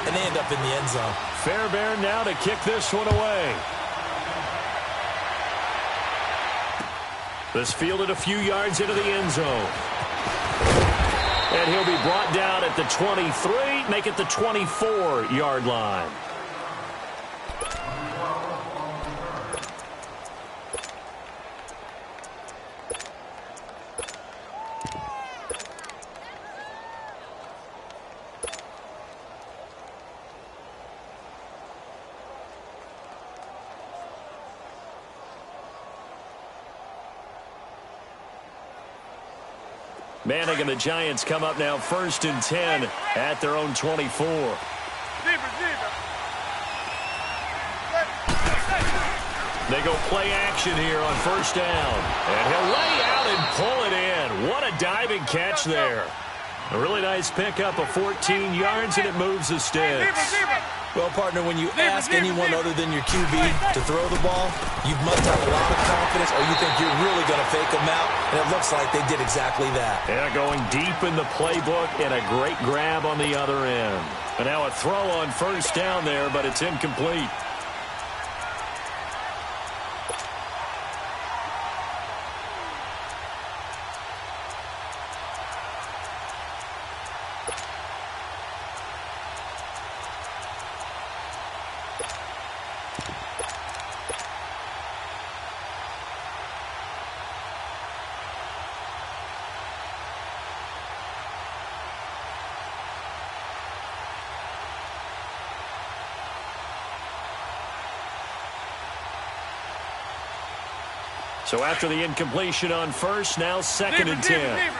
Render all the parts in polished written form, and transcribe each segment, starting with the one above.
and they end up in the end zone. Fairbairn now to kick this one away. This fielded a few yards into the end zone. And he'll be brought down at the 23, make it the 24-yard line. Manning and the Giants come up now 1st and 10 at their own 24. They go play action here on 1st down. And he'll lay out and pull it in. What a diving catch there. A really nice pickup of 14 yards, and it moves the sticks. Well, partner, when you ask anyone other than your QB to throw the ball, you must have a lot of confidence, or you think you're really going to fake them out, and it looks like they did exactly that. Yeah, going deep in the playbook, and a great grab on the other end. And now a throw on 1st down there, but it's incomplete. So after the incompletion on 1st, now 2nd and 10.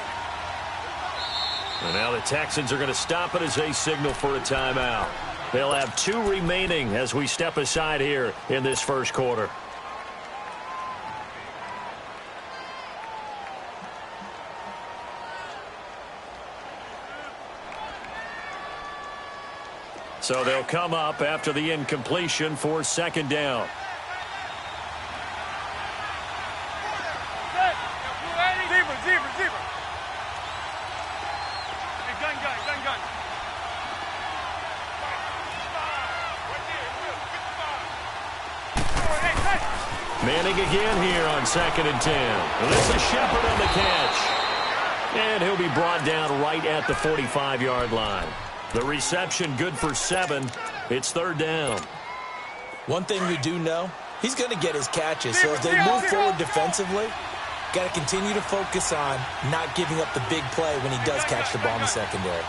And now the Texans are going to stop it as they signal for a timeout. They'll have 2 remaining as we step aside here in this 1st quarter. So they'll come up after the incompletion for 2nd down. Manning again here on 2nd and 10. And this is Shepard on the catch. And he'll be brought down right at the 45-yard line. The reception good for 7. It's 3rd down. One thing we do know, he's going to get his catches. So as they move forward defensively, got to continue to focus on not giving up the big play when he does catch the ball in the secondary.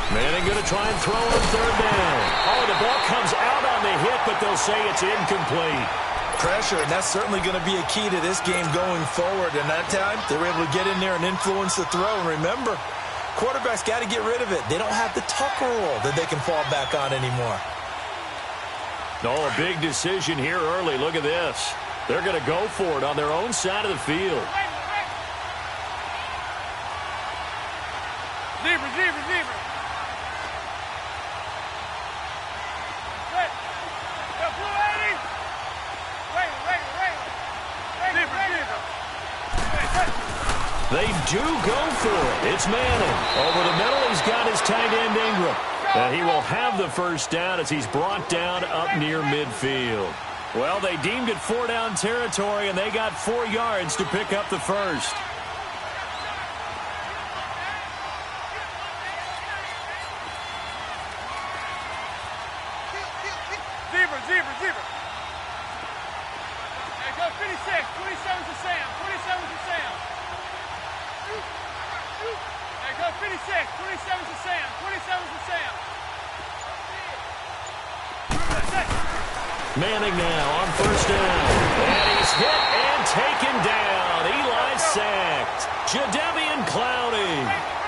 Manning going to try and throw on 3rd down. Oh, the ball comes out on the hit, but they'll say it's incomplete. Pressure, and that's certainly going to be a key to this game going forward. And that time, they were able to get in there and influence the throw. And remember, quarterbacks got to get rid of it. They don't have the Tucker rule that they can fall back on anymore. No, a big decision here early. Look at this. They're going to go for it on their own side of the field. Zebra. They do go for it. It's Manning. Over the middle, he's got his tight end Ingram. And he will have the 1st down as he's brought down up near midfield. Well, they deemed it 4-down territory, and they got 4 yards to pick up the 1st. Zebra. Hey, go 56. 27's to Sam. 27's to Sam. Hey, go 56. 27's to Sam. 27's to Sam. Manning now on 1st down. And he's hit and taken down. Eli sacked. Jadeveon Clowney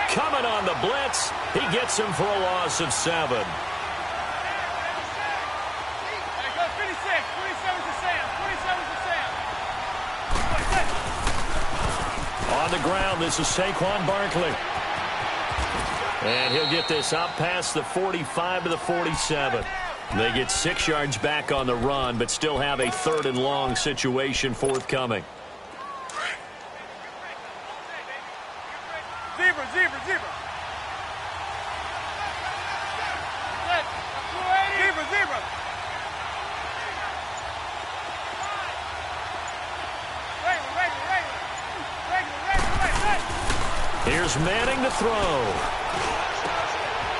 coming on the blitz. He gets him for a loss of 7. On the ground, this is Saquon Barkley. And he'll get this up past the 45 to the 47. They get 6 yards back on the run, but still have a 3rd and long situation forthcoming. Zebra. Zebra, zebra, zebra. Zebra, zebra. Here's Manning to throw.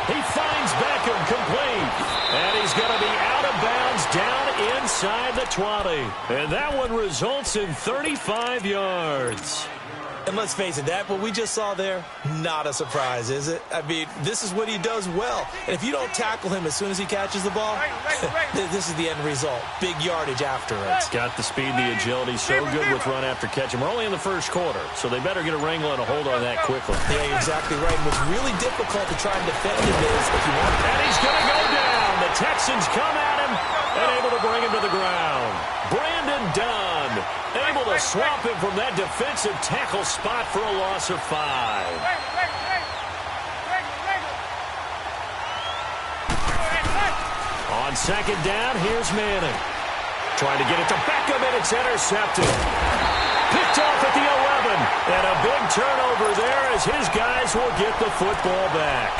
He finds Beckham complete. And he's going to be out of bounds down inside the 20. And that one results in 35 yards. And let's face it, that what we just saw there, not a surprise, is it? I mean, this is what he does well. And if you don't tackle him as soon as he catches the ball, this is the end result. Big yardage afterwards. Got the speed, the agility, so good with run after catch. And we're only in the first quarter, so they better get a wrangle and a hold on that quickly. Yeah, you're exactly right. And what's really difficult to try and defend him is if you want. And he's going to go down. The Texans come at him and able to bring him to the ground. Brandon Dunn able to swamp him from that defensive tackle spot for a loss of 5. On second down, here's Manning. Trying to get it to Beckham, and it's intercepted. Picked off at the 11. And a big turnover there as his guys will get the football back.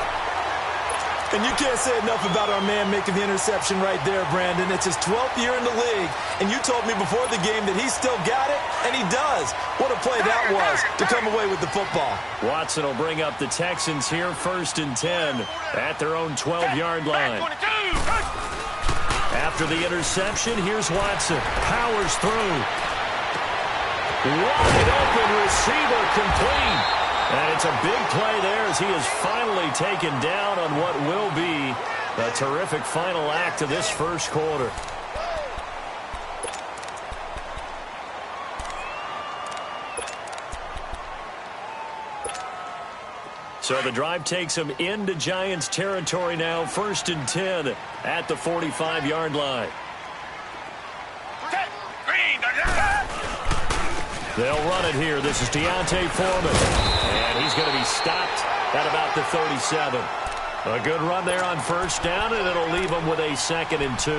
And you can't say enough about our man making the interception right there, Brandon. It's his 12th year in the league, and you told me before the game that he still got it, and he does. What a play that was to come away with the football. Watson will bring up the Texans here, 1st and 10 at their own 12-yard line. After the interception, here's Watson. Powers through. Wide open receiver complete. And it's a big play there as he is finally taken down on what will be a terrific final act of this first quarter. So the drive takes him into Giants territory now, 1st and 10 at the 45-yard line. They'll run it here. This is Deontay Foreman. And he's going to be stopped at about the 37. A good run there on 1st down, and it'll leave him with a 2nd and 2.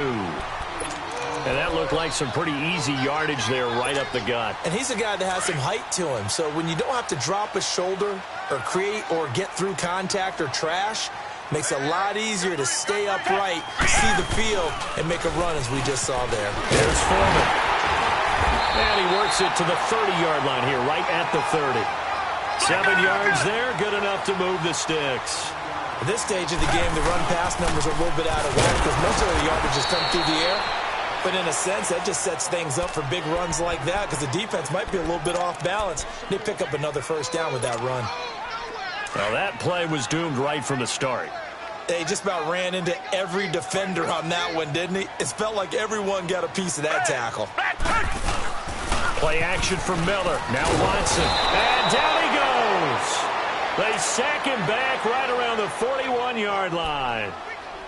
And that looked like some pretty easy yardage there right up the gut. And he's a guy that has some height to him. So when you don't have to drop a shoulder or create or get through contact or trash, makes it a lot easier to stay upright, see the field, and make a run as we just saw there. There's Foreman. And he works it to the 30-yard line here, right at the 30. 7 yards there, good enough to move the sticks. At this stage of the game, the run-pass numbers are a little bit out of whack because most of the yardage has come through the air. But in a sense, that just sets things up for big runs like that because the defense might be a little bit off balance. They pick up another 1st down with that run. Well, that play was doomed right from the start. They just about ran into every defender on that one, didn't he? It felt like everyone got a piece of that tackle. Play action for Miller. Now Watson. And down he goes. They sack him back right around the 41-yard line.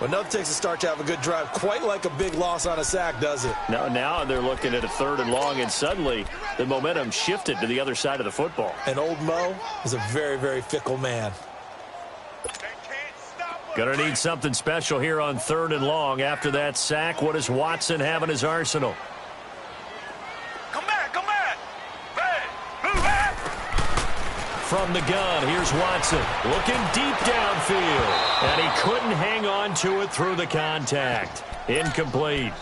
Well, nothing takes a start to have a good drive. Quite like a big loss on a sack, does it? Now they're looking at a 3rd and long, and suddenly the momentum shifted to the other side of the football. And old Mo is a very, very fickle man. Gonna need something special here on 3rd and long. After that sack, what does Watson have in his arsenal? From the gun, here's Watson, looking deep downfield, and he couldn't hang on to it through the contact. Incomplete.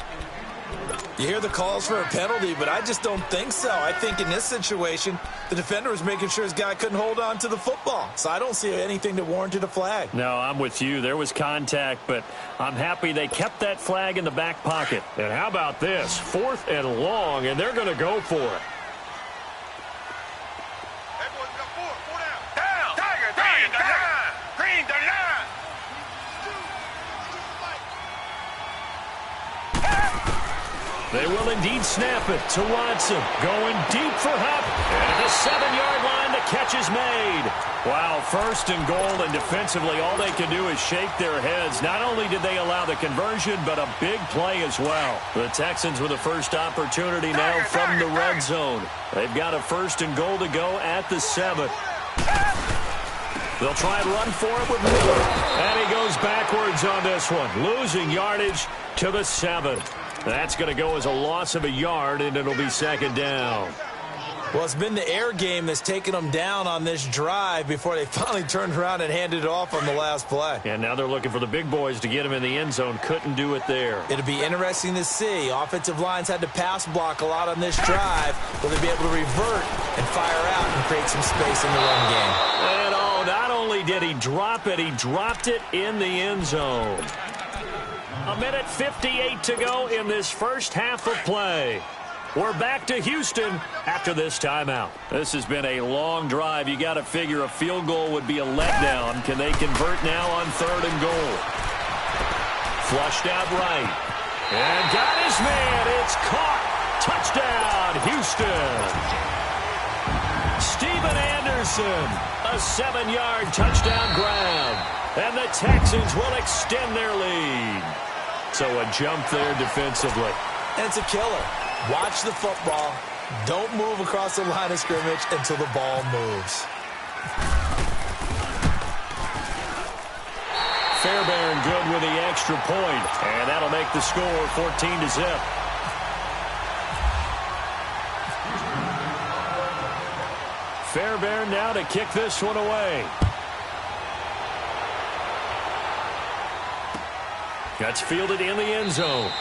You hear the calls for a penalty, but I just don't think so. I think in this situation, the defender was making sure his guy couldn't hold on to the football. So I don't see anything that warranted a flag. No, I'm with you. There was contact, but I'm happy they kept that flag in the back pocket. And how about this? 4th and long, and they're going to go for it. They will indeed snap it to Watson. Going deep for Hupp. And at the 7-yard line, the catch is made. Wow, 1st and goal, and defensively, all they can do is shake their heads. Not only did they allow the conversion, but a big play as well. The Texans with a first opportunity now from the red zone. They've got a 1st and goal to go at the 7. They'll try and run for it with Miller. And he goes backwards on this one, losing yardage to the 7. That's going to go as a loss of a yard, and it'll be 2nd down. Well, it's been the air game that's taken them down on this drive before they finally turned around and handed it off on the last play. And now they're looking for the big boys to get him in the end zone. Couldn't do it there. It'll be interesting to see. Offensive lines had to pass block a lot on this drive. Will they be able to revert and fire out and create some space in the run game? And not only did he drop it, he dropped it in the end zone. 1:58 to go in this first half of play. We're back to Houston after this timeout. This has been a long drive. You got to figure a field goal would be a letdown. Can they convert now on 3rd and goal? Flushed out right. And got his man. It's caught. Touchdown, Houston. Steven Anderson, a 7-yard touchdown grab. And the Texans will extend their lead. So a jump there defensively. And it's a killer. Watch the football. Don't move across the line of scrimmage until the ball moves. Fairbairn good with the extra point, and that'll make the score 14-0. Fairbairn now to kick this one away. That's fielded in the end zone.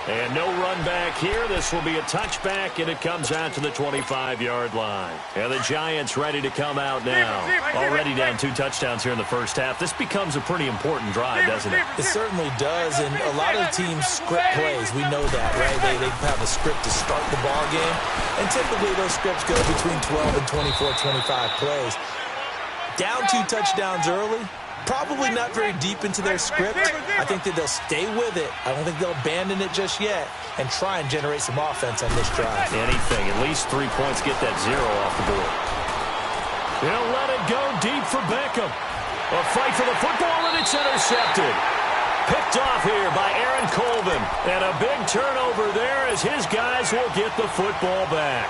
And no run back here. This will be a touchback, and it comes out to the 25-yard line. And the Giants ready to come out now. Already down 2 touchdowns here in the first half. This becomes a pretty important drive, doesn't it? It certainly does, and a lot of teams script plays. We know that, right? They have a script to start the ball game, and typically those scripts go between 12 and 24, 25 plays. Down 2 touchdowns early. Probably not very deep into their script. I think that they'll stay with it. I don't think they'll abandon it just yet and try and generate some offense on this drive. Anything. At least 3 points. Get that 0 off the board. They'll let it go deep for Beckham. A fight for the football, and it's intercepted. Picked off here by Aaron Colvin. And a big turnover there as his guys will get the football back.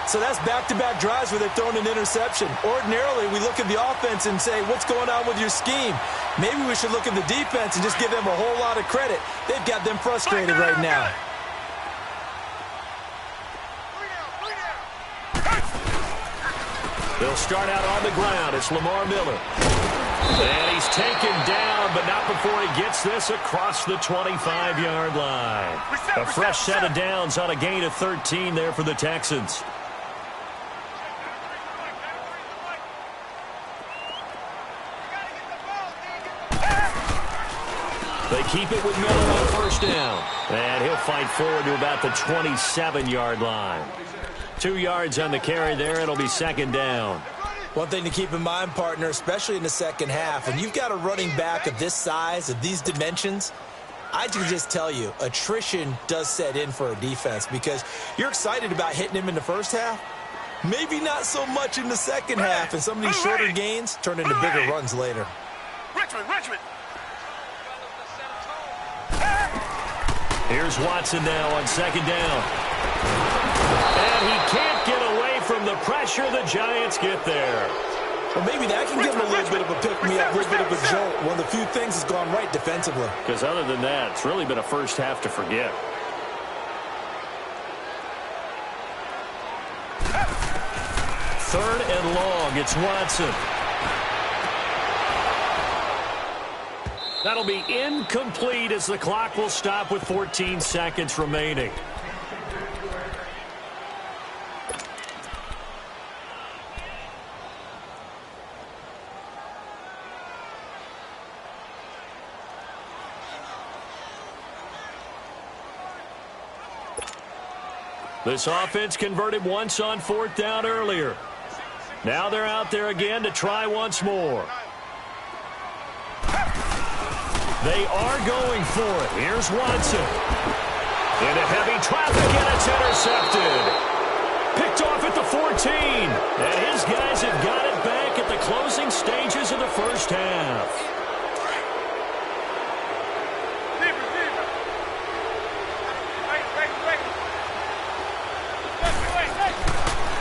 So that's back-to-back drives where they've thrown an interception. Ordinarily, we look at the offense and say, what's going on with your scheme? Maybe we should look at the defense and just give them a whole lot of credit. They've got them frustrated right now. They'll start out on the ground. It's Lamar Miller. And he's taken down, but not before he gets this across the 25-yard line. A fresh set of downs on a gain of 13 there for the Texans. They keep it with Miller on first down. And he'll fight forward to about the 27-yard line. 2 yards on the carry there. It'll be 2nd down. One thing to keep in mind, partner, especially in the second half, when you've got a running back of this size, of these dimensions, I can just tell you, attrition does set in for a defense because you're excited about hitting him in the first half. Maybe not so much in the second half, and some of these shorter gains turn into bigger runs later. Richmond. Here's Watson now on 2nd down. And he can't get away from the pressure. The Giants get there. Well, maybe that can give him a little bit of a pick-me-up, a little bit of a jolt. One of the few things that's gone right defensively. Because other than that, it's really been a first half to forget. Third and long. It's Watson. That'll be incomplete as the clock will stop with 14 seconds remaining. This offense converted once on 4th down earlier. Now they're out there again to try once more. They are going for it. Here's Watson. Into heavy traffic, and it's intercepted. Picked off at the 14. And his guys have got it back at the closing stages of the first half.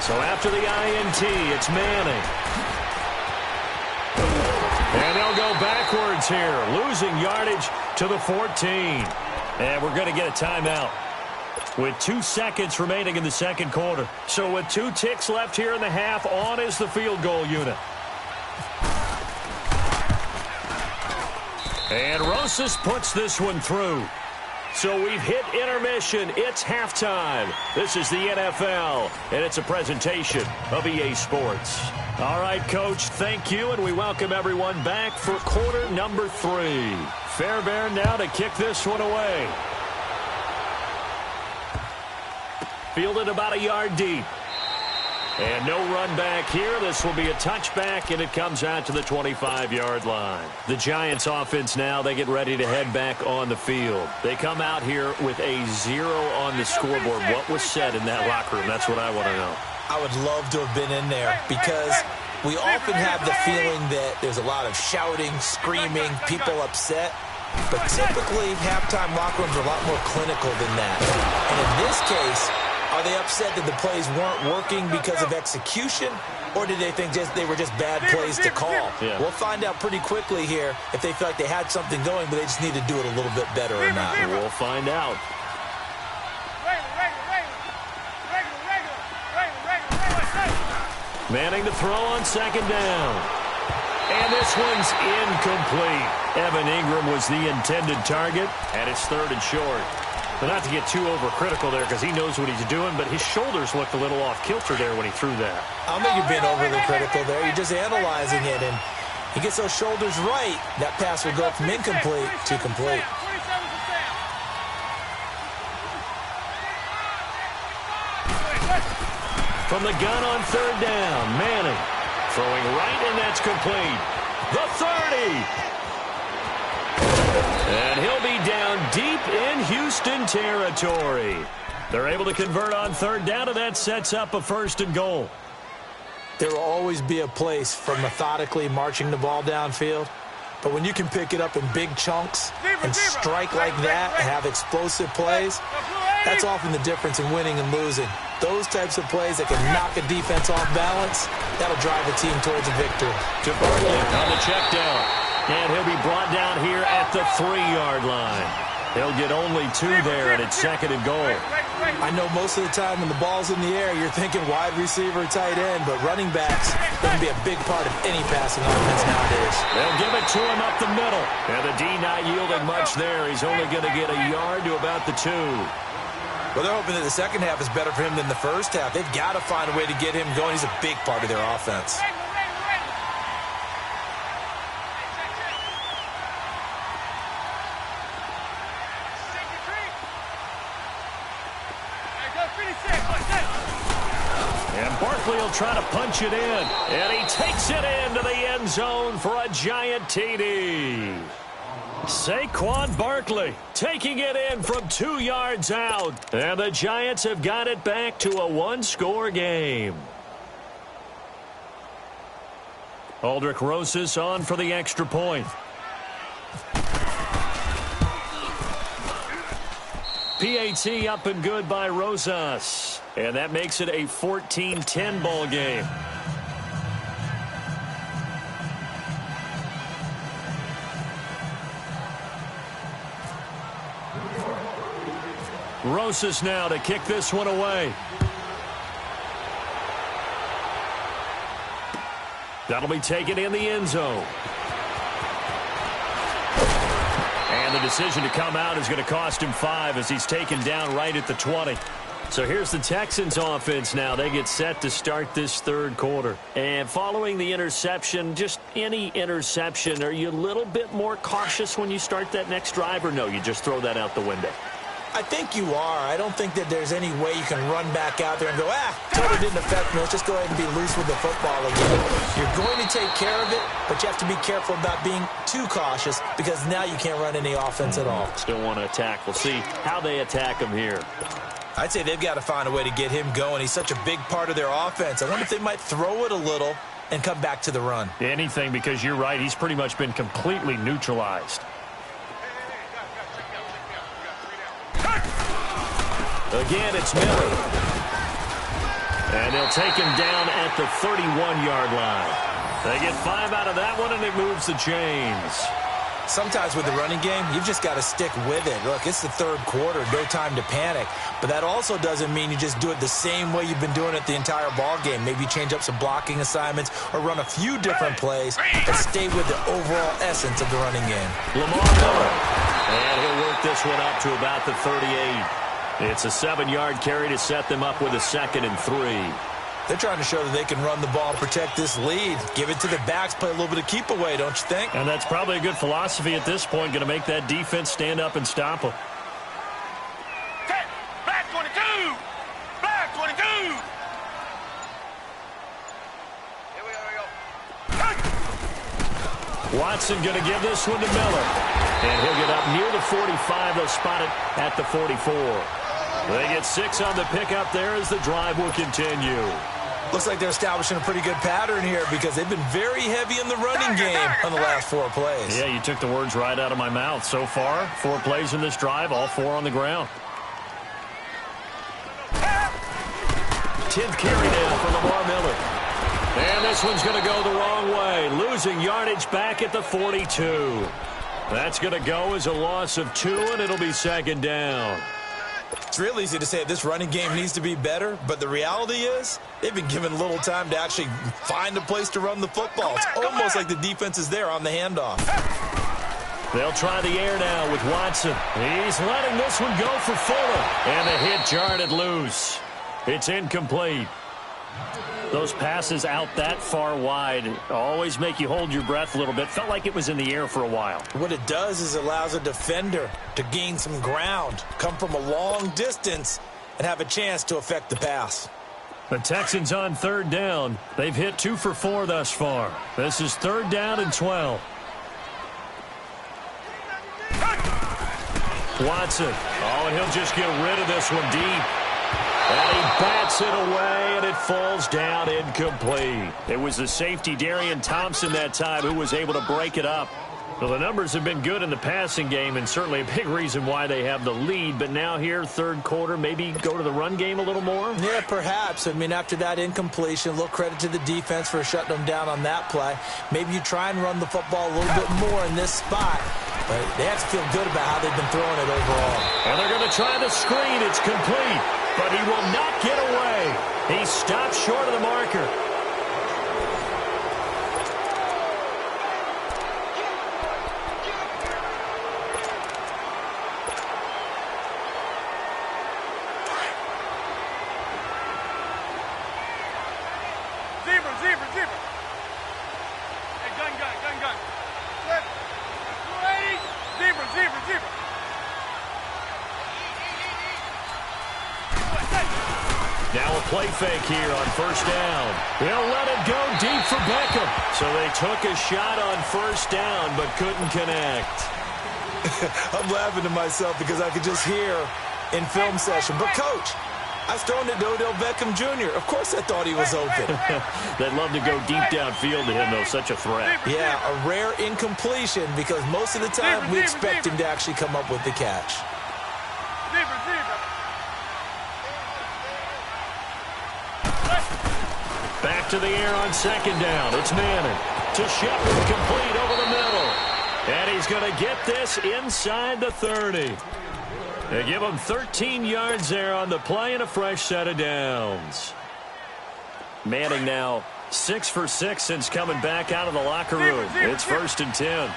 So after the INT, it's Manning. And they'll go backwards here, losing yardage to the 14. And we're going to get a timeout. with 2 seconds remaining in the second quarter. So with 2 ticks left here in the half, on is the field goal unit. And Rosas puts this one through. So we've hit intermission. It's halftime. This is the NFL, and it's a presentation of EA Sports. All right, Coach, thank you, and we welcome everyone back for quarter number 3. Fairbairn now to kick this one away. Fielded about a yard deep. And no run back here. This will be a touchback, and it comes out to the 25-yard line. The Giants offense now, they get ready to head back on the field. They come out here with a 0 on the scoreboard. What was said in that locker room? That's what I want to know. I would love to have been in there because we often have the feeling that there's a lot of shouting, screaming, people upset. But typically, halftime locker rooms are a lot more clinical than that. And in this case, are they upset that the plays weren't working because of execution, or did they think they were just bad plays to call? Yeah. We'll find out pretty quickly here if they feel like they had something going, but they just need to do it a little bit better or not. We'll find out. Manning to throw on second down. And this one's incomplete. Evan Ingram was the intended target, and it's 3rd and short. But not to get too overcritical there because he knows what he's doing, but his shoulders looked a little off-kilter there when he threw that. I don't think you're being overly critical there. You're just analyzing it, and he gets those shoulders right. That pass will go from incomplete to complete. From the gun on 3rd down, Manning throwing right, and that's complete. The 30. And he'll be down deep in Houston territory. They're able to convert on 3rd down, and that sets up a 1st and goal. There will always be a place for methodically marching the ball downfield. But when you can pick it up in big chunks and strike like that and have explosive plays, that's often the difference in winning and losing. Those types of plays that can knock a defense off balance, that'll drive a team towards a victory. To Barkley on the check down. And he'll be brought down here at the 3-yard line. He'll get only 2 there, and it's 2nd and goal. I know most of the time when the ball's in the air, you're thinking wide receiver, tight end, but running backs can be a big part of any passing offense nowadays. They'll give it to him up the middle. And the D not yielding much there. He's only going to get a yard to about the 2. Well, they're hoping that the second half is better for him than the first half. They've got to find a way to get him going. He's a big part of their offense. And Barkley will try to punch it in. And he takes it into the end zone for a giant TD. Saquon Barkley taking it in from 2 yards out. And the Giants have got it back to a 1-score game. Aldrich Rosas on for the extra point. PAT up and good by Rosas. And that makes it a 14-10 ball game. Rosas now to kick this one away. That'll be taken in the end zone. And the decision to come out is going to cost him 5 as he's taken down right at the 20. So here's the Texans offense now. They get set to start this 3rd quarter. And following the interception, just any interception, are you a little bit more cautious when you start that next drive, or no, you just throw that out the window? I think you are. I don't think that there's any way you can run back out there and go, totally didn't affect me. Let's just go ahead and be loose with the football again. You're going to take care of it, but you have to be careful about being too cautious because now you can't run any offense at all. Still want to attack. We'll see how they attack him here. I'd say they've got to find a way to get him going. He's such a big part of their offense. I wonder if they might throw it a little and come back to the run. Anything, because you're right. He's pretty much been completely neutralized. Again, it's Miller. And they'll take him down at the 31-yard line. They get 5 out of that one, and it moves the chains. Sometimes with the running game, you've just got to stick with it. Look, it's the third quarter, no time to panic. But that also doesn't mean you just do it the same way you've been doing it the entire ball game. Maybe you change up some blocking assignments or run a few different plays, but stay with the overall essence of the running game. Lamar Miller. And he'll work this one up to about the 38. It's a 7-yard carry to set them up with a 2nd and 3. They're trying to show that they can run the ball and protect this lead. Give it to the backs, play a little bit of keep away, don't you think? And that's probably a good philosophy at this point, going to make that defense stand up and stop them. Back 22! Back 22! Here we go. Watson going to give this one to Miller. And he'll get up near the 45. They'll spot it at the 44. They get 6 on the pickup there as the drive will continue. Looks like they're establishing a pretty good pattern here because they've been very heavy in the running game on the last 4 plays. Yeah, you took the words right out of my mouth. So far, 4 plays in this drive, all 4 on the ground. 10th carry now for Lamar Miller. And this one's going to go the wrong way, losing yardage back at the 42. That's going to go as a loss of 2, and it'll be 2nd down. It's real easy to say this running game needs to be better, but the reality is they've been given little time to actually find a place to run the football. It's almost like the defense is there on the handoff. They'll try the air now with Watson. He's letting this one go for Fuller. And the hit jarred it loose. It's incomplete. Those passes out that far wide always make you hold your breath a little bit. Felt like it was in the air for a while. What it does is it allows a defender to gain some ground, come from a long distance, and have a chance to affect the pass. The Texans on 3rd down. They've hit 2 for 4 thus far. This is 3rd down and 12. Watson. Oh, and he'll just get rid of this one deep. And he bats it away, and it falls down incomplete. It was the safety, Darian Thompson, that time who was able to break it up. Well, the numbers have been good in the passing game, and certainly a big reason why they have the lead. But now here, 3rd quarter, maybe go to the run game a little more? Yeah, perhaps. I mean, after that incompletion, a little credit to the defense for shutting them down on that play. Maybe you try and run the football a little bit more in this spot. But they have to feel good about how they've been throwing it overall. And they're going to try the screen. It's complete. But he will not get away. He stopped short of the marker. Zebra. Hey, gun. Flip. 280. Zebra. Now a play fake here on 1st down. They'll let it go deep for Beckham. So they took a shot on 1st down but couldn't connect. I'm laughing to myself because I could just hear in film session, but coach, I was throwing it to Odell Beckham Jr. Of course I thought he was open. They'd love to go deep downfield to him, though. Such a threat. Yeah, a rare incompletion because most of the time we expect him to actually come up with the catch. Zebra. Back to the air on 2nd down. It's Manning to Shepard, complete over the middle. And he's going to get this inside the 30. They give him 13 yards there on the play and a fresh set of downs. Manning now 6 for 6 since coming back out of the locker room. It's 1st and 10. Good.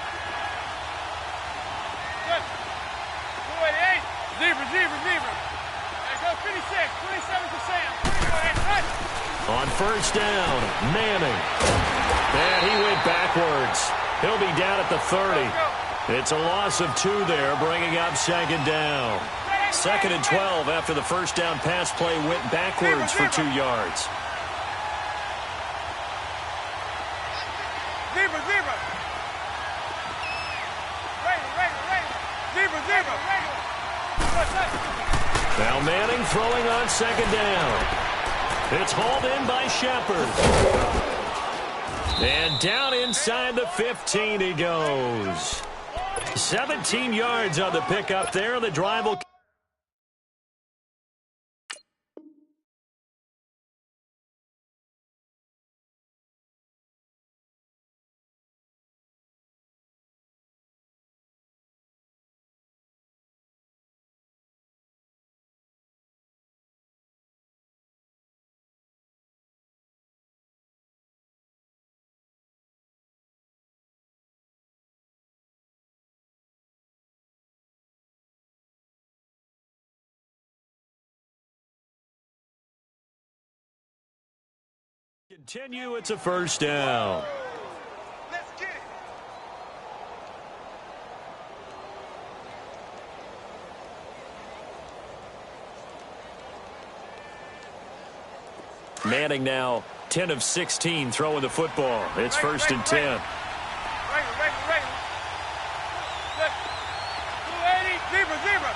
288. Zebra. Hey, go 56. 27 to Sam. 28. On 1st down, Manning. And he went backwards. He'll be down at the 30. It's a loss of 2 there, bringing up 2nd down. 2nd and 12 after the 1st down pass play went backwards for 2 yards. Zebra. Zebra. Now Manning throwing on 2nd down. It's hauled in by Shepard. And down inside the 15 he goes. 17 yards on the pickup there. The drive will Continue, it's a first down. Let's get it. Manning now 10 of 16 throwing the football. It's first and 10. Right. 280, zebra.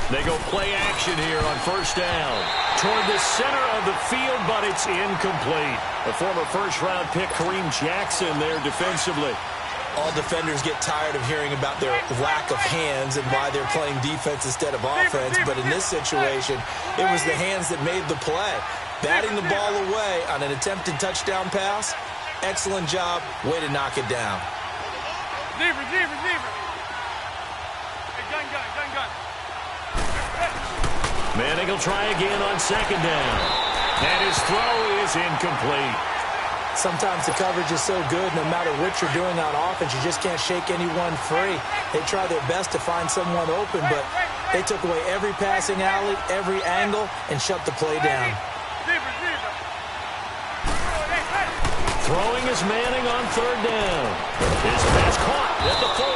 They go play action here on first down. Toward the center of the field, but it's incomplete. The former first-round pick, Kareem Jackson, there defensively. All defenders get tired of hearing about their lack of hands and why they're playing defense instead of offense. But in this situation, it was the hands that made the play. Batting the ball away on an attempted touchdown pass, excellent job. Way to knock it down. Zebra. Hey, gun. Manning will try again on second down. And his throw is incomplete. Sometimes the coverage is so good, no matter what you're doing on offense, you just can't shake anyone free. They try their best to find someone open, but they took away every passing alley, every angle, and shut the play down. Zebra. Throwing is Manning on third down. His pass caught at the 4.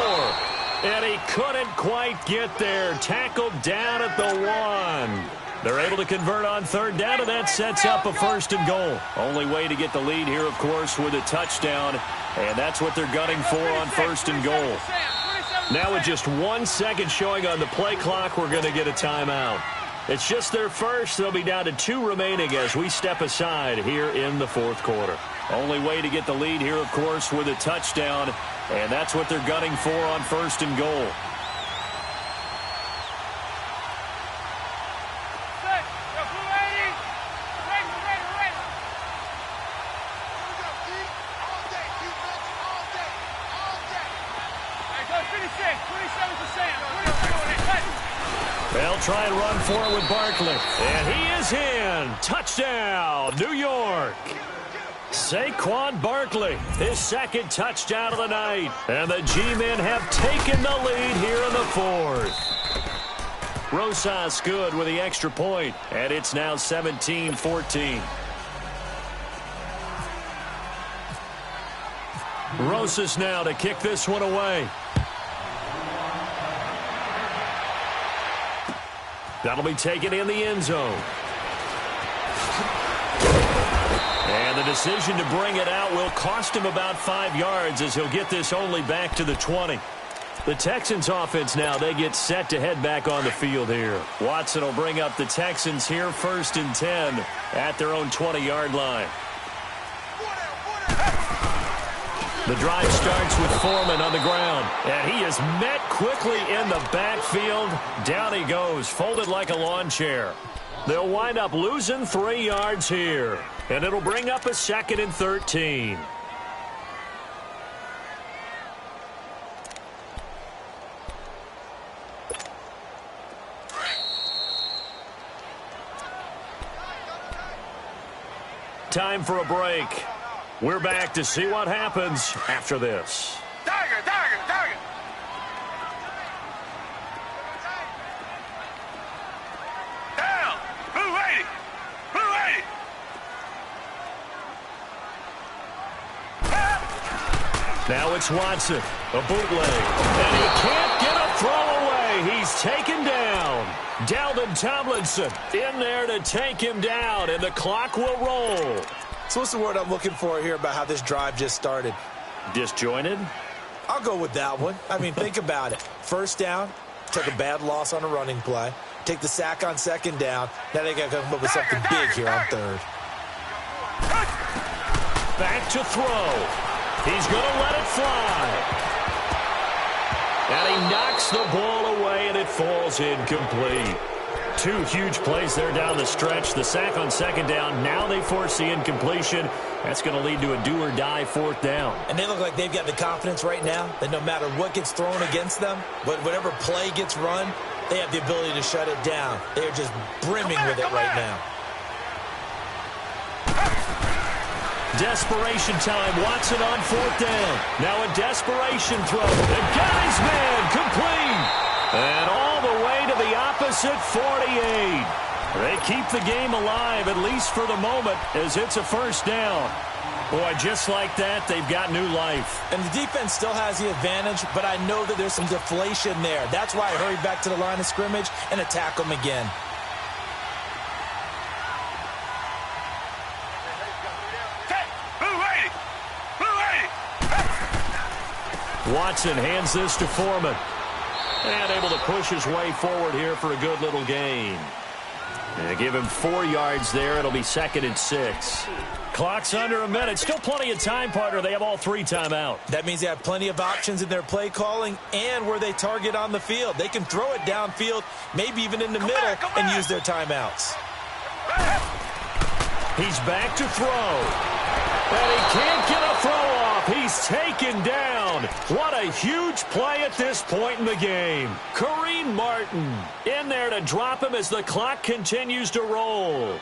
And he couldn't quite get there. Tackled down at the 1. They're able to convert on third down, and that sets up a first and goal. Only way to get the lead here, of course, with a touchdown. And that's what they're gunning for on first and goal. Now with just 1 second showing on the play clock, we're going to get a timeout. It's just their first. They'll be down to 2 remaining as we step aside here in the fourth quarter. Only way to get the lead here, of course, with a touchdown. And that's what they're gunning for on first and goal. They'll try and run for it with Barkley. And he is in. Touchdown, New York. Saquon Barkley, his second touchdown of the night. And the G-men have taken the lead here in the fourth. Rosas good with the extra point, and it's now 17-14. Rosas now to kick this one away. That'll be taken in the end zone. And the decision to bring it out will cost him about 5 yards as he'll get this only back to the 20. The Texans offense now, they get set to head back on the field here. Watson will bring up the Texans here first and 10 at their own 20-yard line. The drive starts with Foreman on the ground, and he is met quickly in the backfield. Down he goes, folded like a lawn chair. They'll wind up losing 3 yards here, and it'll bring up a second and 13. Time for a break. We're back to see what happens after this. Tiger. Down. Blue 80. Now it's Watson, a bootleg, and he can't get a throw away. He's taken down. Dalvin Tomlinson in there to take him down, and the clock will roll. So what's the word I'm looking for here about how this drive just started? Disjointed? I'll go with that one. I mean, think about it. First down, took a bad loss on a running play. Take the sack on second down. Now they got to come up with something big here on third. Back to throw. He's going to let it fly. And he knocks the ball away, and it falls incomplete. 2 huge plays there down the stretch. The sack on second down. Now they force the incompletion. That's going to lead to a do-or-die fourth down. And they look like they've got the confidence right now that no matter what gets thrown against them, but whatever play gets run, they have the ability to shut it down. They are just brimming with it right now. Desperation time. Watson on fourth down. Now a desperation throw. And got his man complete. And all the way to the opposite 48. They keep the game alive, at least for the moment, as it's a first down. Boy, just like that, they've got new life. And the defense still has the advantage, but I know that there's some deflation there. That's why I hurried back to the line of scrimmage and attack them again. Watson hands this to Foreman. And able to push his way forward here for a good little gain. And give him 4 yards there. It'll be 2nd and 6. Clock's under a minute. Still plenty of time, partner. They have all 3 timeout. That means they have plenty of options in their play calling and where they target on the field. They can throw it downfield, maybe even in the middle, and use their timeouts. He's back to throw. And he can't get a throw off. He's taken down. What a huge play at this point in the game. Kareem Martin in there to drop him as the clock continues to roll.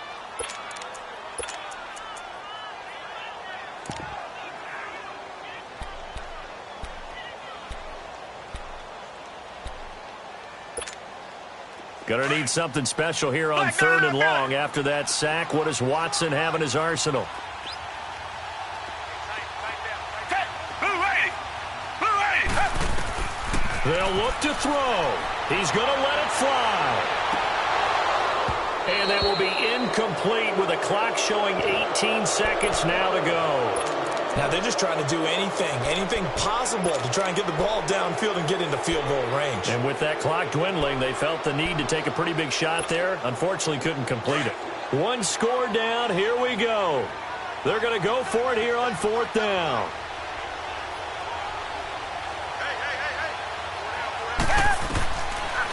Gonna need something special here on 3rd and long. After that sack, what does Watson have in his arsenal? They'll look to throw. He's going to let it fly. And that will be incomplete with the clock showing 18 seconds now to go. Now they're just trying to do anything possible to try and get the ball downfield and get into field goal range. And with that clock dwindling, they felt the need to take a pretty big shot there. Unfortunately, couldn't complete it. 1 score down. Here we go. They're going to go for it here on 4th down.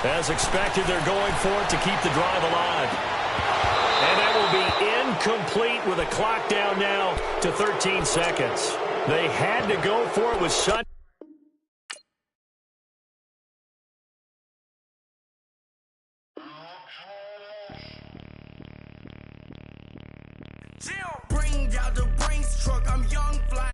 As expected, they're going for it to keep the drive alive. And that will be incomplete with the clock down now to 13 seconds. They had to go for it with such... Bring out the Brinks truck, I'm young, fly.